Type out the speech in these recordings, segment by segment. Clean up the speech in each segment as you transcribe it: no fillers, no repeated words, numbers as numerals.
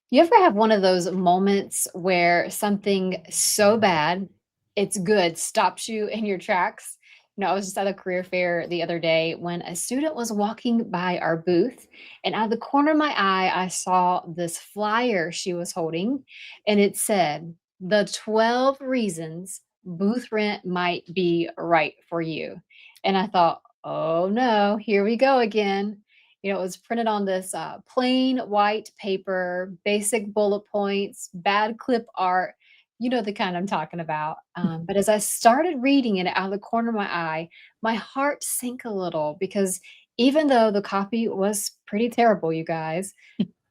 You ever have one of those moments where something so bad, it's good, stops you in your tracks? I was just at a career fair the other day when a student was walking by our booth, and out of the corner of my eye, I saw this flyer she was holding, and it said, "The 12 reasons booth rent might be right for you." And I thought, oh no, here we go again. It was printed on this plain white paper, basic bullet points, bad clip art. You know the kind I'm talking about. But as I started reading it out of the corner of my eye, my heart sank a little because even though the copy was pretty terrible, you guys,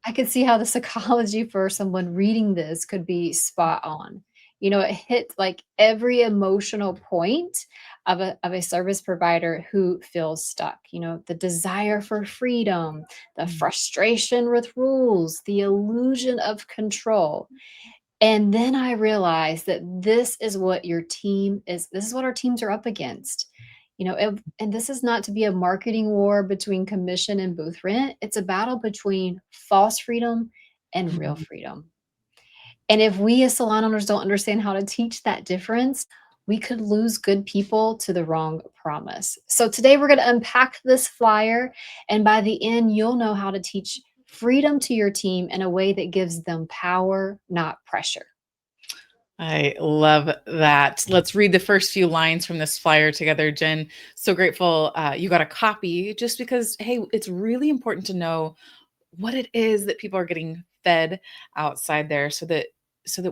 I could see how the psychology for someone reading this could be spot on. It hit like every emotional point of a service provider who feels stuck. The desire for freedom, the Mm. frustration with rules, the illusion of control. And then I realized that this is what our teams are up against. And this is not to be a marketing war between commission and booth rent. It's a battle between false freedom and real Mhm. freedom. And if we as salon owners don't understand how to teach that difference, we could lose good people to the wrong promise. So today we're going to unpack this flyer, and by the end, you'll know how to teach freedom to your team in a way that gives them power, not pressure. I love that. Let's read the first few lines from this flyer together, Jen. So grateful you got a copy just because, hey, it's really important to know what it is that people are getting fed outside there so that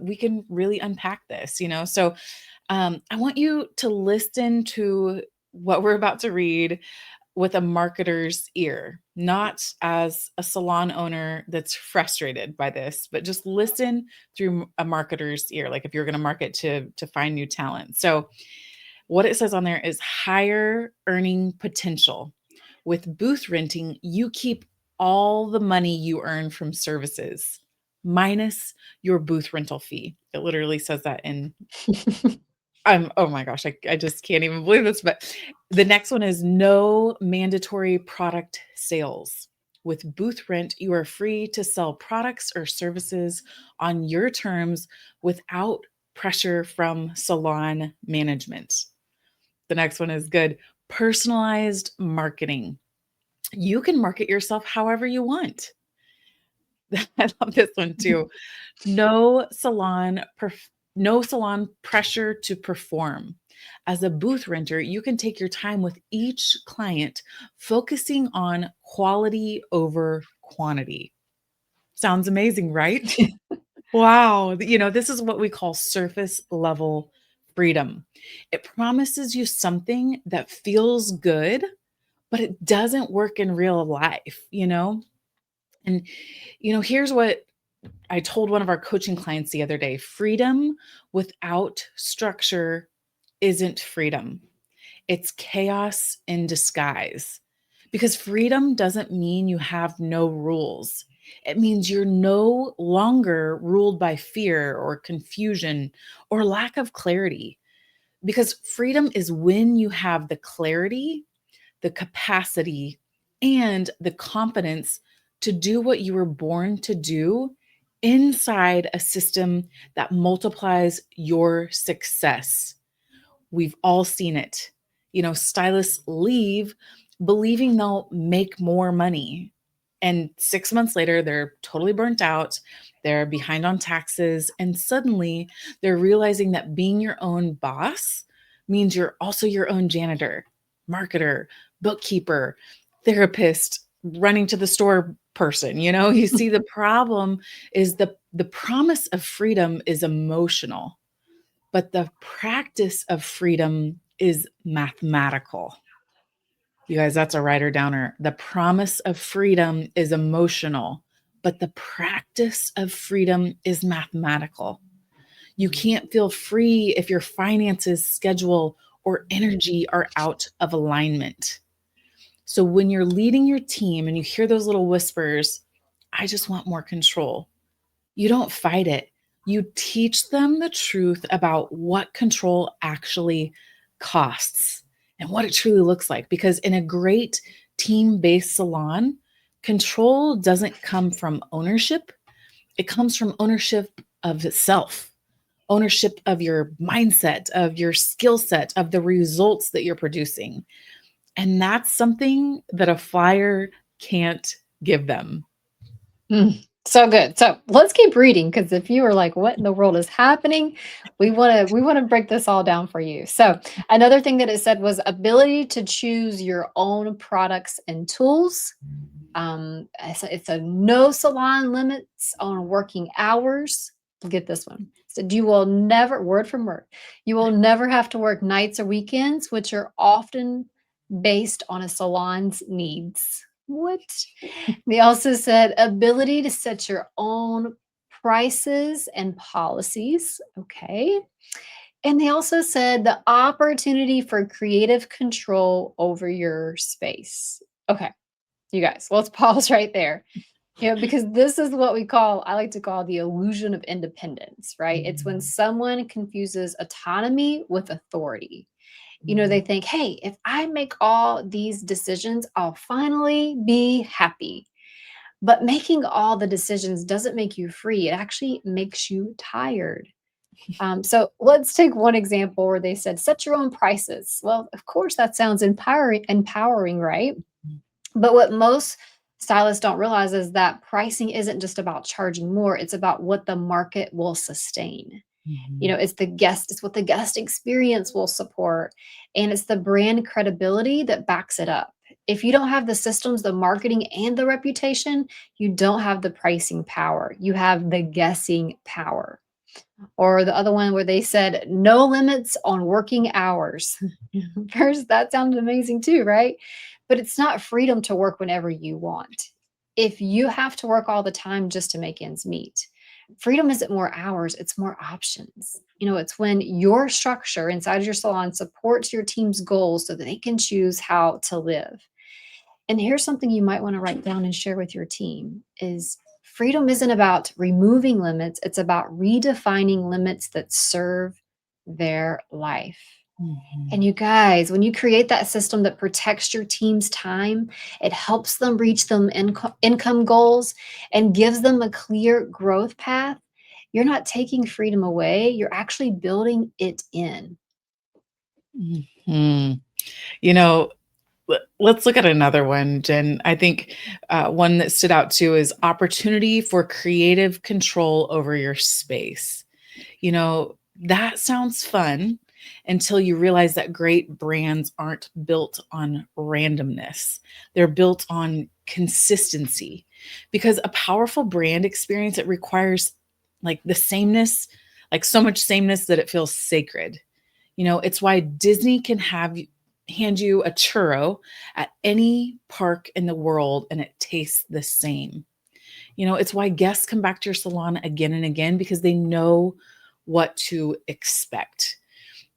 we can really unpack this. So I want you to listen to what we're about to read with a marketer's ear, not as a salon owner that's frustrated by this, but just listen through a marketer's ear, like if you're going to market to find new talent. So what it says on there is higher earning potential. With booth renting, you keep all the money you earn from services minus your booth rental fee. It literally says that in oh my gosh, I just can't even believe this. But the next one is no mandatory product sales. With booth rent, you are free to sell products or services on your terms without pressure from salon management. The next one is good. Personalized marketing. You can market yourself however you want. I love this one too. No salon no salon pressure to perform. As a booth renter, you can take your time with each client, focusing on quality over quantity. Sounds amazing, right? Wow. This is what we call surface level freedom. It promises you something that feels good, but it doesn't work in real life. And here's what I told one of our coaching clients the other day: freedom without structure isn't freedom, it's chaos in disguise. Because freedom doesn't mean you have no rules. It means you're no longer ruled by fear or confusion or lack of clarity. Because freedom is when you have the clarity, the capacity, and the confidence to do what you were born to do inside a system that multiplies your success. We've all seen it. Stylists leave believing they'll make more money. And 6 months later, they're totally burnt out. They're behind on taxes. And suddenly they're realizing that being your own boss means you're also your own janitor, marketer, bookkeeper, therapist, running to the store person. You see, the problem is the promise of freedom is emotional, but the practice of freedom is mathematical. You guys, that's a writer downer. The promise of freedom is emotional, but the practice of freedom is mathematical. You can't feel free if your finances, schedule, or energy are out of alignment. So when you're leading your team and you hear those little whispers, I just want more control, you don't fight it. You teach them the truth about what control actually costs and what it truly looks like. Because in a great team based salon, Control doesn't come from ownership, it comes from ownership of itself, ownership of your mindset, of your skill set, of the results that you're producing. And that's something that a flyer can't give them. So good. So let's keep reading because if you are like, what in the world is happening? We want to break this all down for you. So another thing that it said was ability to choose your own products and tools. It's a no salon limits on working hours. Get this one. So you will never, word from word, you will never have to work nights or weekends, which are often based on a salon's needs. What? They also said ability to set your own prices and policies. Okay. And they also said the opportunity for creative control over your space. Okay, you guys, let's pause right there. Because this is what I like to call the illusion of independence, right? It's when Mhm. someone confuses autonomy with authority. They Mhm. think, hey, if I make all these decisions, I'll finally be happy. But making all the decisions doesn't make you free. It actually makes you tired. So let's take one example where they said, set your own prices. Well, of course, that sounds empowering, right? But what most stylists don't realize is that pricing isn't just about charging more, it's about what the market will sustain. Mhm. It's what the guest experience will support, and it's the brand credibility that backs it up. If you don't have the systems, the marketing, and the reputation, you don't have the pricing power. You have the guessing power. Or the other one where they said no limits on working hours. First, that sounded amazing too, right? But it's not freedom to work whenever you want. If you have to work all the time just to make ends meet, freedom isn't more hours, it's more options. It's when your structure inside your salon supports your team's goals so that they can choose how to live. And here's something you might want to write down and share with your team is freedom isn't about removing limits, it's about redefining limits that serve their life. And Mhm. you guys, when you create that system that protects your team's time, it helps them reach them income goals and gives them a clear growth path. You're not taking freedom away, you're actually building it in. Mhm. You know, let's look at another one, Jen. I think one that stood out too is opportunity for creative control over your space. That sounds fun until you realize that great brands aren't built on randomness. They're built on consistency because a powerful brand experience, it requires like the sameness, like so much sameness that it feels sacred. It's why Disney can hand you a churro at any park in the world and it tastes the same. It's why guests come back to your salon again and again because they know what to expect.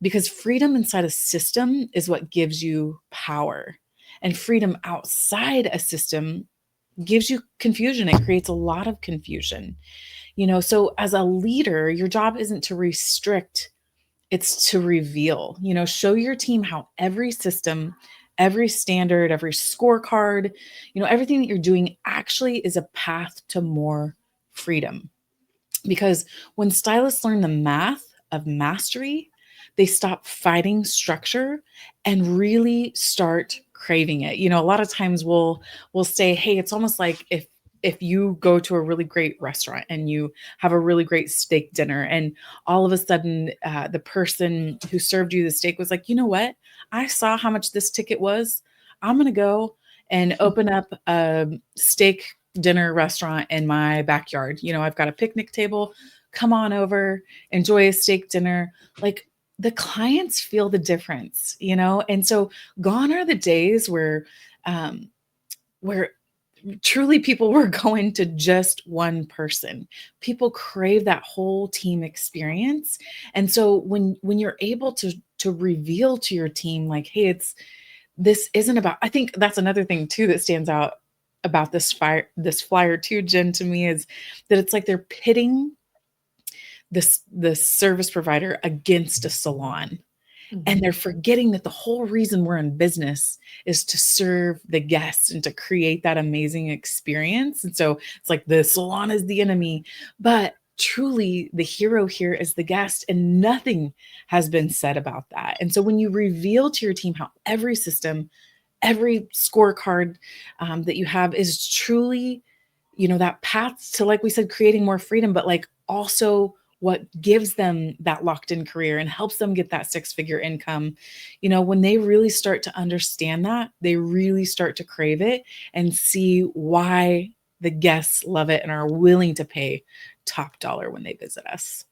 Because freedom inside a system is what gives you power. And freedom outside a system gives you confusion. It creates a lot of confusion. So as a leader, your job isn't to restrict, it's to reveal. Show your team how every system, every standard, every scorecard, everything that you're doing actually is a path to more freedom. Because when stylists learn the math of mastery, they stop fighting structure and really start craving it. A lot of times we'll say, "Hey, it's almost like if you go to a really great restaurant and you have a really great steak dinner and all of a sudden the person who served you the steak was like, you know what, I saw how much this ticket was, I'm going to go and open up a steak dinner restaurant in my backyard. I've got a picnic table. Come on over, enjoy a steak dinner." Like, the clients feel the difference. And so gone are the days where truly people were going to just one person. People crave that whole team experience. And so when you're able to reveal to your team like, hey, this isn't about, I think that's another thing too that stands out about this flyer too, Jen, to me, is that it's like they're pitting this service provider against a salon. And Mhm. they're forgetting that the whole reason we're in business is to serve the guests and to create that amazing experience. And so it's like the salon is the enemy, but truly the hero here is the guest, and nothing has been said about that. And so when you reveal to your team how every system, every scorecard that you have is truly, that path to, like we said, creating more freedom, but like also what gives them that locked in career and helps them get that six-figure income. When they really start to understand that, they really start to crave it and see why the guests love it and are willing to pay top dollar when they visit us.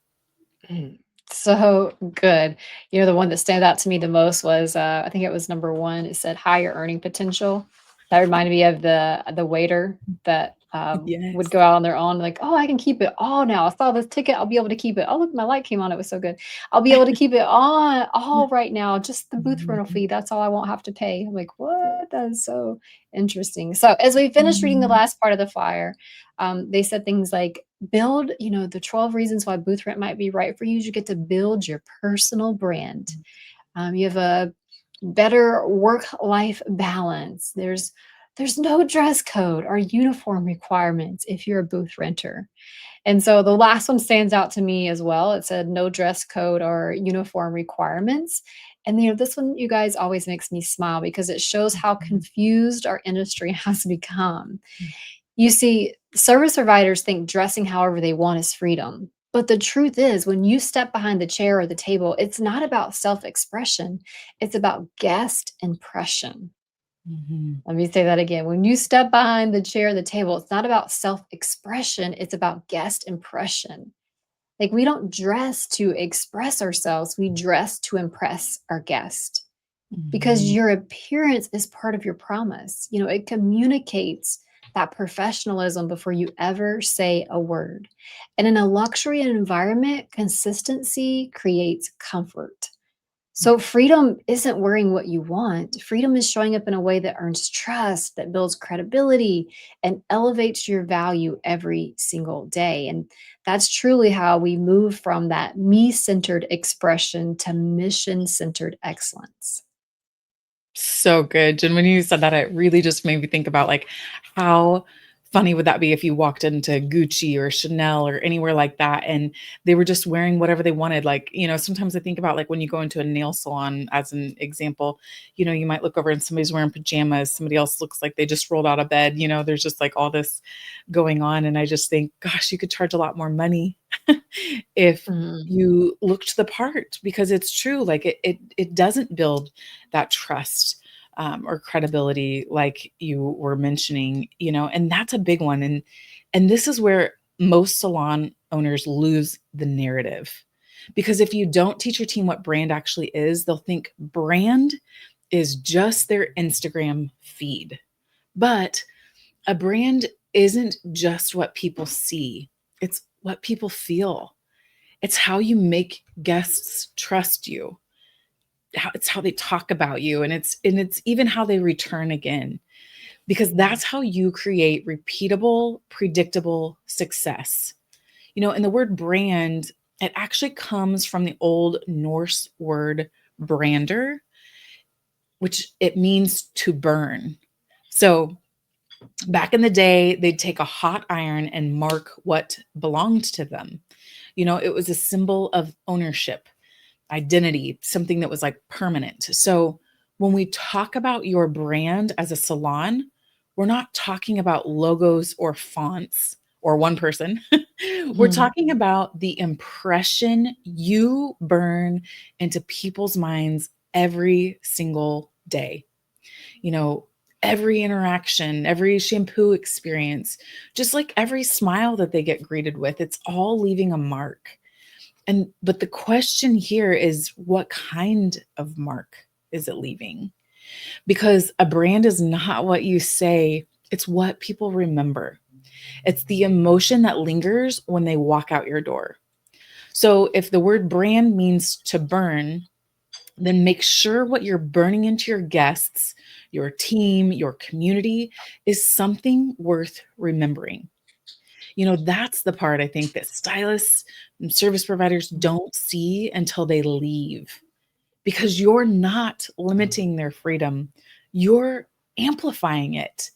Mm. So good. The one that stand out to me the most was, I think it was number 1. It said higher earning potential. That reminded me of the waiter that, would Yes. go out on their own, like, "Oh, I can keep it all now. I saw this ticket. I'll be able to keep it. Oh, look, my light came on. It was so good. I'll be able to keep it on all right now. Just the booth rental Mhm. fee. That's all I won't have to pay." I'm like, "What? That is so interesting." So as we finished reading the Mhm. last part of the flyer, they said things like, build, the 12 reasons why booth rent might be right for you. You get to build your personal brand. You have a better work-life balance. There's no dress code or uniform requirements if you're a booth renter. And so the last one stands out to me as well. It said no dress code or uniform requirements. And this one, you guys, always makes me smile because it shows how Mhm. confused our industry has become. You see, service providers think dressing however they want is freedom. But the truth is, when you step behind the chair or the table, it's not about self expression, it's about guest impression. Mhm. Let me say that again. When you step behind the chair or the table, it's not about self expression, it's about guest impression. Like, we don't dress to express ourselves, we dress to impress our guest because Mhm. your appearance is part of your promise. It communicates that professionalism before you ever say a word. And in a luxury environment, consistency creates comfort. So, freedom isn't wearing what you want. Freedom is showing up in a way that earns trust, that builds credibility, and elevates your value every single day. And that's truly how we move from that me centered expression to mission centered excellence. So good. Jen, when you said that, it really just made me think about like how funny would that be if you walked into Gucci or Chanel or anywhere like that and they were just wearing whatever they wanted. Like, sometimes I think about like when you go into a nail salon as an example, you might look over and somebody's wearing pajamas, somebody else looks like they just rolled out of bed, there's just like all this going on. And I just think, gosh, you could charge a lot more money if Mhm. you looked the part because it's true. Like it doesn't build that trust or credibility like you were mentioning, and that's a big one. And this is where most salon owners lose the narrative. Because if you don't teach your team what brand actually is, they'll think brand is just their Instagram feed. But a brand isn't just what people see, it's what people feel. It's how you make guests trust you. It's how they talk about you, and it's even how they return again, because Mhm. that's how you create repeatable, predictable success. And the word brand, it actually comes from the old Norse word brander, which it means to burn. So back in the day, they'd take a hot iron and mark what belonged to them. It was a symbol of ownership, identity, something that was like permanent. So when we talk about your brand as a salon, we're not talking about logos or fonts or one person. We're Mhm. talking about the impression you burn into people's minds every single day. You know, every interaction, every shampoo experience, just like every smile that they get greeted with, it's all leaving a mark. But the question here is what kind of mark is it leaving? Because a brand is not what you say, it's what people remember. It's the emotion that lingers when they walk out your door. So if the word brand means to burn, then make sure what you're burning into your guests, your team, your community is something worth remembering. That's the part I think that stylists and service providers don't see until they leave. because you're not limiting their freedom. You're amplifying it.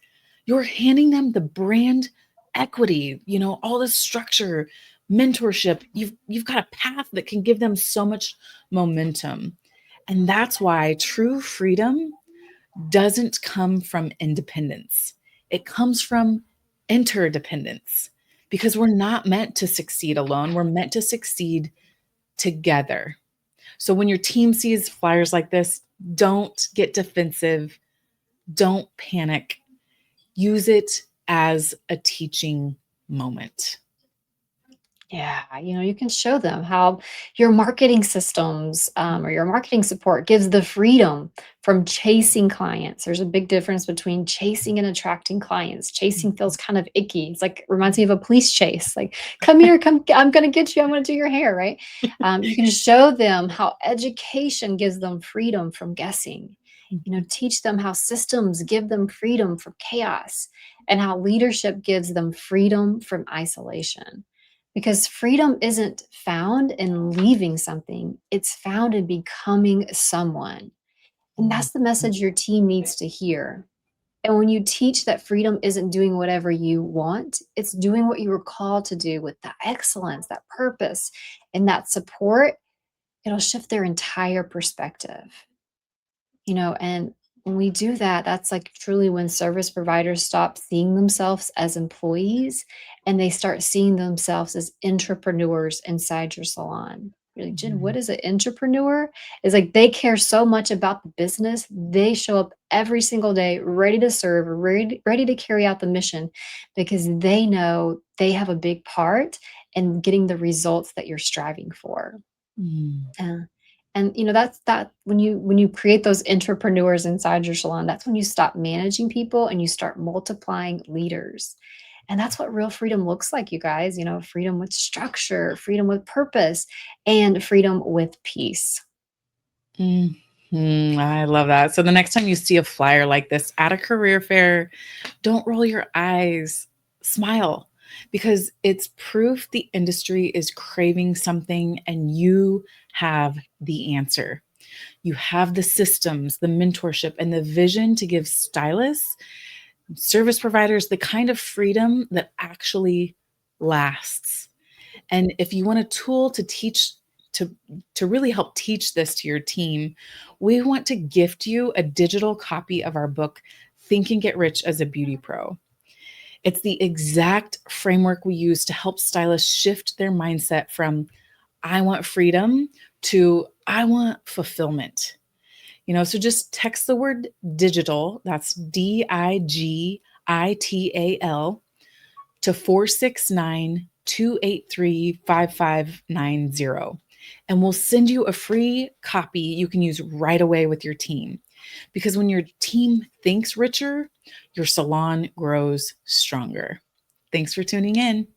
You're handing them the brand equity, all the structure, mentorship. You've got a path that can give them so much momentum. And that's why true freedom doesn't come from independence. It comes from interdependence because we're not meant to succeed alone. We're meant to succeed together. So when your team sees flyers like this, don't get defensive, don't panic. Use it as a teaching moment. Yeah, you can show them how your marketing systems or your marketing support gives the freedom from chasing clients. There's a big difference between chasing and attracting clients. Chasing feels kind of icky. It's like reminds me of a police chase. Like, come here, come, I'm going to get you. I'm going to do your hair, right? You can show them how education gives them freedom from guessing. Teach them how systems give them freedom from chaos and how leadership gives them freedom from isolation. Because freedom isn't found in leaving something, it's found in becoming someone. And Mhm. that's the message your team needs to hear. And when you teach that freedom isn't doing whatever you want, it's doing what you were called to do with that excellence, that purpose, and that support, it'll shift their entire perspective. And when we do that, that's like truly when service providers stop seeing themselves as employees and they start seeing themselves as entrepreneurs inside your salon. You're like, Jen, what Mhm. is an entrepreneur? It's like they care so much about the business. They show up every single day ready to serve, ready to carry out the mission because they know they have a big part in getting the results that you're striving for. Mm. Uh, and that's that when you create those entrepreneurs inside your salon, that's when you stop managing people and you start multiplying leaders. And that's what real freedom looks like, you guys. Freedom with structure, freedom with purpose, and freedom with peace. I love that. So the next time you see a flyer like this at a career fair, don't roll your eyes, smile, because it's proof the industry is craving something and you have the answer. You have the systems, the mentorship, and the vision to give stylists, service providers the kind of freedom that actually lasts. And if you want a tool to teach, to, to really help teach this to your team, we want to gift you a digital copy of our book, Think and Get Rich as a Beauty Pro. It's the exact framework we use to help stylists shift their mindset from I want freedom to I want fulfillment. So just text the word digital, that's DIGITAL, to 469 283 5590, and we'll send you a free copy you can use right away with your team. Because when your team thinks richer, your salon grows stronger. Thanks for tuning in.